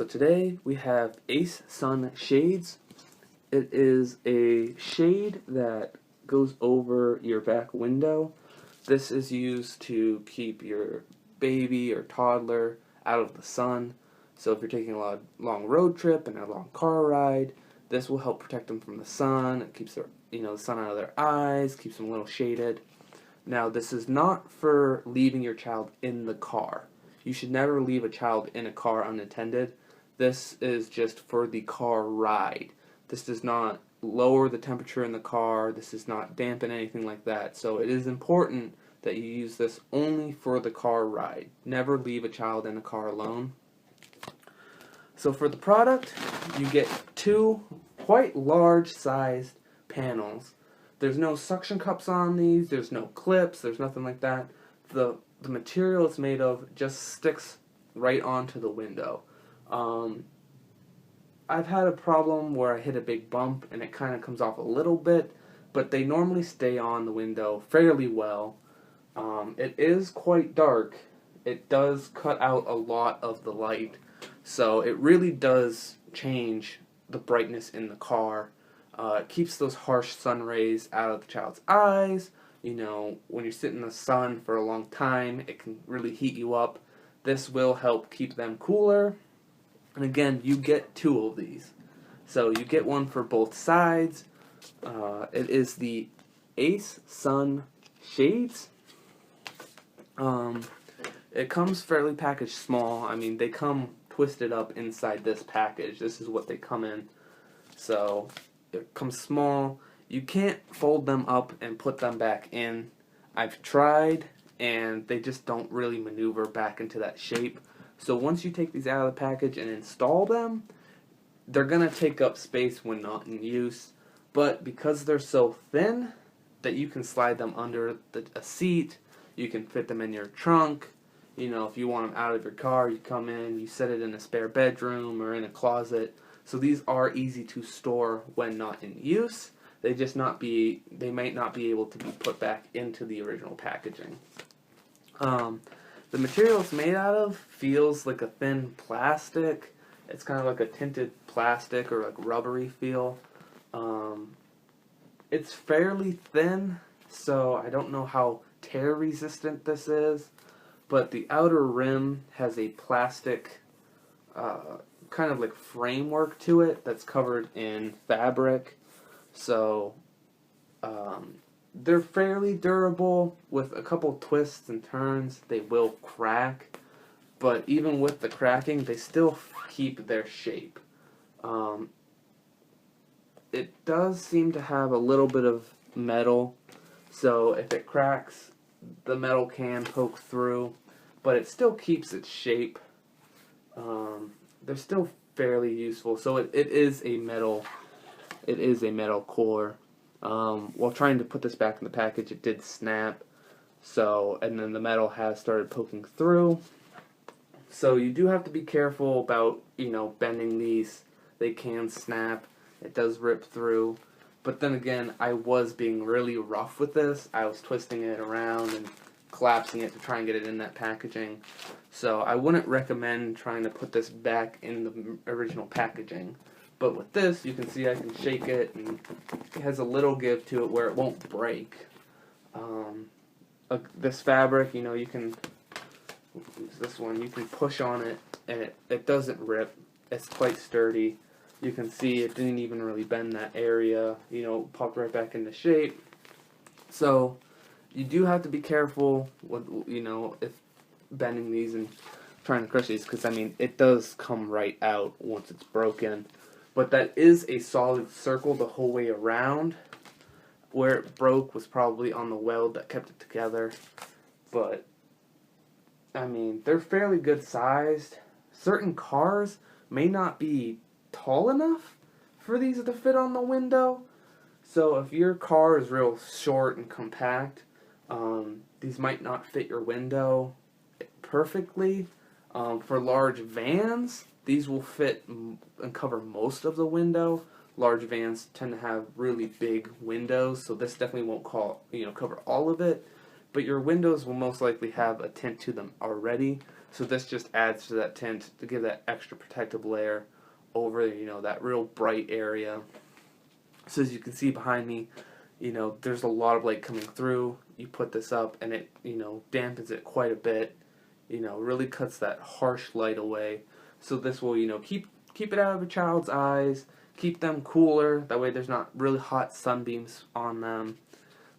So today we have acesunshades. It is a shade that goes over your back window. This is used to keep your baby or toddler out of the sun. So if you're taking a long road trip and a long car ride, this will help protect them from the sun. It keeps the sun out of their eyes, keeps them a little shaded. Now, this is not for leaving your child in the car. You should never leave a child in a car unattended. This is just for the car ride. This does not lower the temperature in the car. This does not dampen anything like that. So it is important that you use this only for the car ride. Never leave a child in a car alone. So for the product, you get two quite large sized panels. There's no suction cups on these, there's no clips, there's nothing like that. The material it's made of just sticks right onto the window. I've had a problem where I hit a big bump and it kind of comes off a little bit, but they normally stay on the window fairly well. It is quite dark. It does cut out a lot of the light, so it really does change the brightness in the car. It keeps those harsh sun rays out of the child's eyes. You know, when you're sitting in the sun for a long time, it can really heat you up. This will help keep them cooler. And again, you get two of these. So you get one for both sides. It is the acesunshades. It comes fairly packaged small. I mean, they come twisted up inside this package. This is what they come in. So it comes small. You can't fold them up and put them back in. I've tried, and they just don't really maneuver back into that shape. So once you take these out of the package and install them, they're going to take up space when not in use. But because they're so thin that you can slide them under a seat, you can fit them in your trunk. You know, if you want them out of your car, you come in, you set it in a spare bedroom or in a closet. So these are easy to store when not in use. They might not be able to be put back into the original packaging. The material it's made out of feels like a thin plastic. It's kind of like a tinted plastic or like rubbery feel. It's fairly thin, so I don't know how tear resistant this is, but the outer rim has a plastic kind of like framework to it that's covered in fabric. So they're fairly durable. With a couple twists and turns, they will crack, but even with the cracking, they still keep their shape. It does seem to have a little bit of metal, so if it cracks, the metal can poke through, but it still keeps its shape. They're still fairly useful. So it is a metal. It is a metal core. While trying to put this back in the package, it did snap. And then the metal has started poking through. So you do have to be careful about, bending these. They can snap. It does rip through. But then again, I was being really rough with this. I was twisting it around and collapsing it to try and get it in that packaging. So I wouldn't recommend trying to put this back in the original packaging. But with this, you can see I can shake it, and it has a little give to it where it won't break. This fabric, you can use this one. You can push on it, and it doesn't rip. It's quite sturdy. You can see it didn't even really bend that area. Popped right back into shape. So you do have to be careful with, if bending these and trying to crush these, because it does come right out once it's broken. But that is a solid circle the whole way around. Where it broke was probably on the weld that kept it together. But, they're fairly good sized. Certain cars may not be tall enough for these to fit on the window. So if your car is real short and compact, these might not fit your window perfectly. For large vans, these will fit and cover most of the window. Large vans tend to have really big windows, so this definitely won't cover all of it. But your windows will most likely have a tint to them already. So this just adds to that tint to give that extra protective layer over, that real bright area. So as you can see behind me, there's a lot of light coming through. You put this up and it, dampens it quite a bit. Really cuts that harsh light away. So this will, keep it out of a child's eyes, keep them cooler. That way there's not really hot sunbeams on them.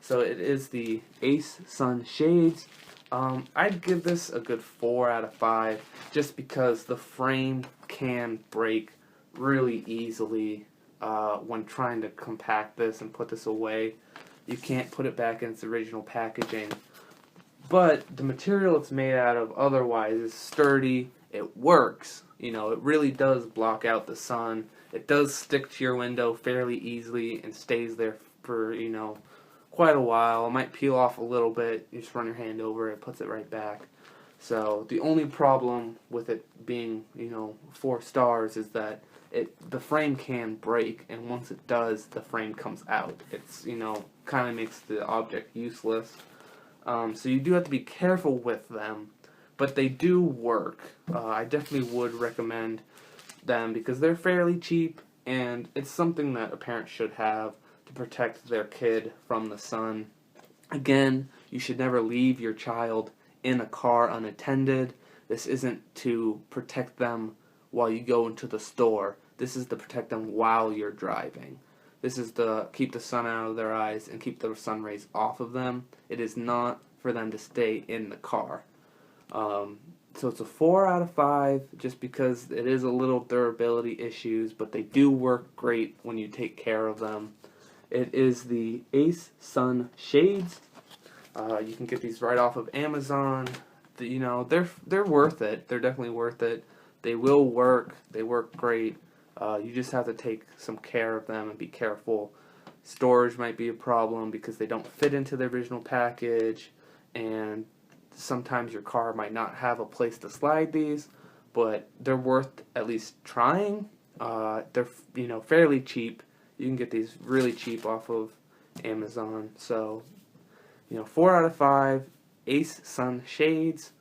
So it is the Ace Sun Shades. I'd give this a good 4 out of 5 just because the frame can break really easily when trying to compact this and put this away. You can't put it back in its original packaging. But the material it's made out of otherwise is sturdy. It works. It really does block out the sun. It does stick to your window fairly easily and stays there for, quite a while. It might peel off a little bit. You just run your hand over it, puts it right back. So the only problem with it being, 4 stars is that the frame can break, and once it does, the frame comes out. It's, kind of makes the object useless. So you do have to be careful with them, but they do work. I definitely would recommend them because they're fairly cheap, and it's something that a parent should have to protect their kid from the sun. Again, you should never leave your child in a car unattended. This isn't to protect them while you go into the store. This is to protect them while you're driving. This is to keep the sun out of their eyes and keep the sun rays off of them. It is not for them to stay in the car. So it's a 4 out of 5 just because it is a little durability issues, but they do work great when you take care of them. It is the Ace Sun Shades. You can get these right off of Amazon. They're worth it. They're definitely worth it. They will work. They work great. You just have to take some care of them and be careful. Storage might be a problem because they don't fit into the original package, and sometimes your car might not have a place to slide these, but they're worth at least trying. They're fairly cheap. You can get these really cheap off of Amazon. So 4 out of 5 Ace Sun Shades.